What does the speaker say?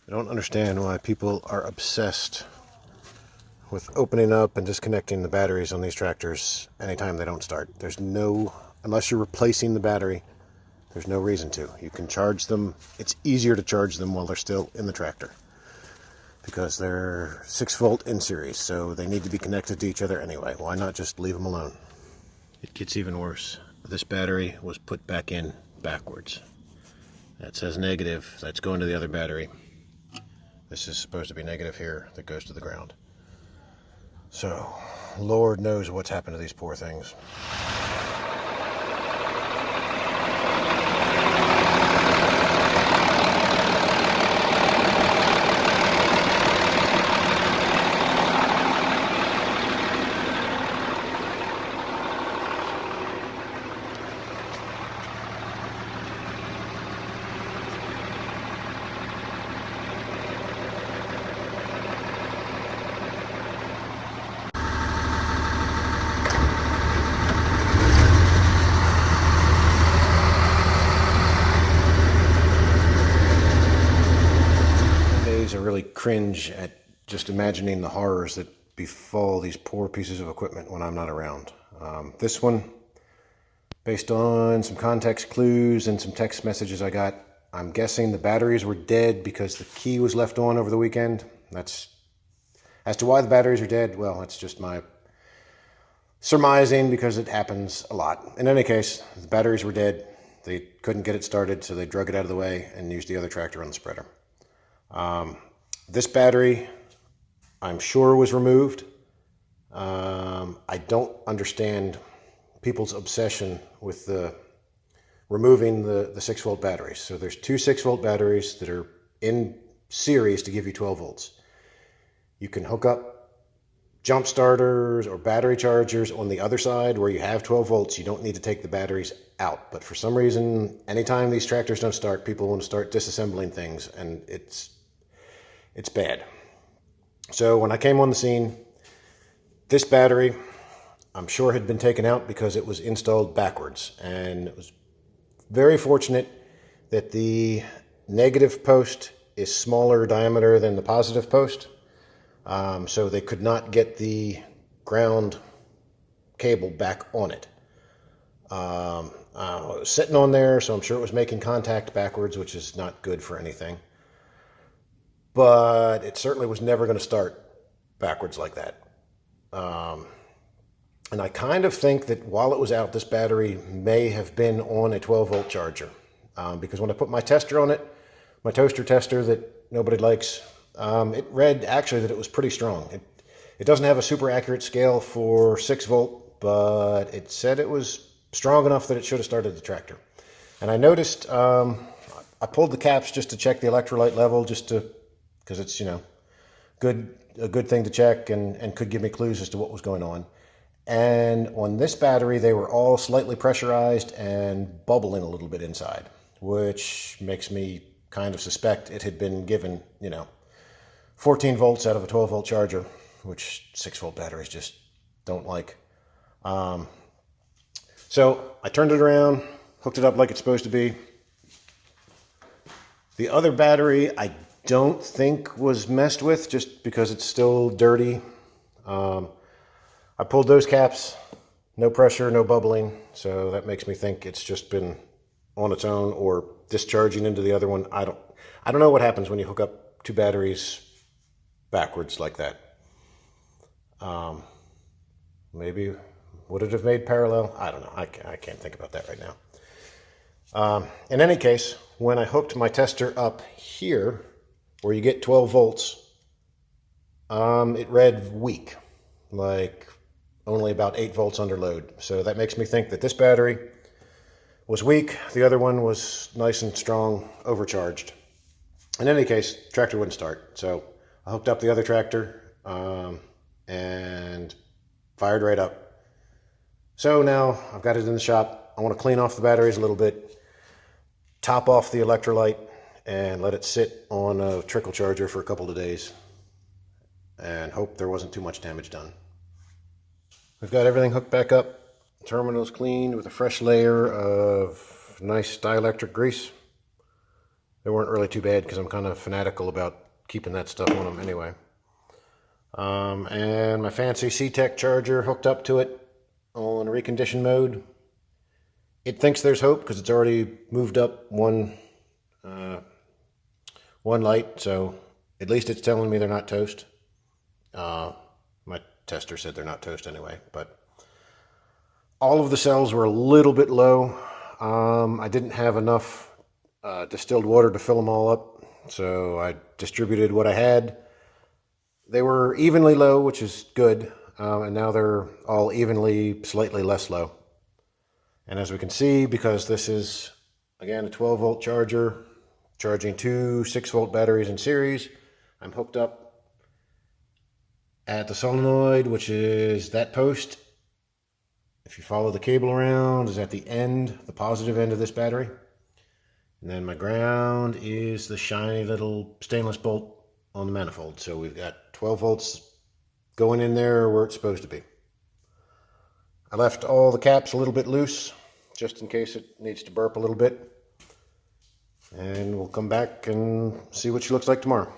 I don't understand why people are obsessed with opening up and disconnecting the batteries on these tractors anytime they don't start. Unless you're replacing the battery, there's no reason to. You can charge them. It's easier to charge them while they're still in the tractor because they're 6-volt in series, so they need to be connected to each other anyway. Why not just leave them alone? It gets even worse. This battery was put back in backwards. That says negative. That's going to the other battery. This is supposed to be negative here. That goes to the ground. So, Lord knows what's happened to these poor things. I really cringe at just imagining the horrors that befall these poor pieces of equipment when I'm not around. This one, based on some context clues and some text messages I got, I'm guessing the batteries were dead because the key was left on over the weekend. As to why the batteries are dead, well, that's just my surmising because it happens a lot. In any case, the batteries were dead. They couldn't get it started, so they drug it out of the way and used the other tractor on the spreader. This battery, I'm sure, was removed. I don't understand people's obsession with removing the 6-volt batteries. So there's two 6-volt batteries that are in series to give you 12 volts. You can hook up jump starters or battery chargers on the other side where you have 12 volts. You don't need to take the batteries out. But for some reason, anytime these tractors don't start, people want to start disassembling things, and it's bad. So when I came on the scene, this battery, I'm sure, had been taken out because it was installed backwards. And it was very fortunate that the negative post is smaller diameter than the positive post. So they could not get the ground cable back on it. It was sitting on there, so I'm sure it was making contact backwards, which is not good for anything. But it certainly was never going to start backwards like that. And I kind of think that while it was out, this battery may have been on a 12-volt charger. Because when I put my tester on it, my toaster tester that nobody likes, it read actually that it was pretty strong. It doesn't have a super accurate scale for 6-volt, but it said it was strong enough that it should have started the tractor. And I noticed, I pulled the caps just to check the electrolyte level, because it's, a good thing to check and could give me clues as to what was going on. And on this battery, they were all slightly pressurized and bubbling a little bit inside, which makes me kind of suspect it had been given, 14 volts out of a 12-volt charger, which 6-volt batteries just don't like. So I turned it around, hooked it up like it's supposed to be. The other battery I don't think was messed with just because it's still dirty. I pulled those caps, no pressure, no bubbling, so that makes me think it's just been on its own or discharging into the other one. I don't know what happens when you hook up two batteries backwards like that. Maybe would it have made parallel? I don't know. I can't think about that right now. In any case, when I hooked my tester up here, where you get 12 volts, it read weak, like only about 8 volts under load. So that makes me think that this battery was weak. The other one was nice and strong, overcharged. In any case, tractor wouldn't start. So I hooked up the other tractor and fired right up. So now I've got it in the shop. I want to clean off the batteries a little bit, top off the electrolyte, and let it sit on a trickle charger for a couple of days and hope there wasn't too much damage done. We've got everything hooked back up. Terminals cleaned with a fresh layer of nice dielectric grease. They weren't really too bad because I'm kind of fanatical about keeping that stuff on them anyway. And my fancy C-Tech charger hooked up to it on recondition mode. It thinks there's hope because it's already moved up one light, so at least it's telling me they're not toast. My tester said they're not toast anyway, but all of the cells were a little bit low. I didn't have enough distilled water to fill them all up, so I distributed what I had. They were evenly low, which is good, and now they're all evenly slightly less low. And as we can see, because this is, again, a 12-volt charger, charging two 6-volt batteries in series, I'm hooked up at the solenoid, which is that post. If you follow the cable around, is at the end, the positive end of this battery. And then my ground is the shiny little stainless bolt on the manifold. So we've got 12 volts going in there where it's supposed to be. I left all the caps a little bit loose, just in case it needs to burp a little bit. And we'll come back and see what she looks like tomorrow.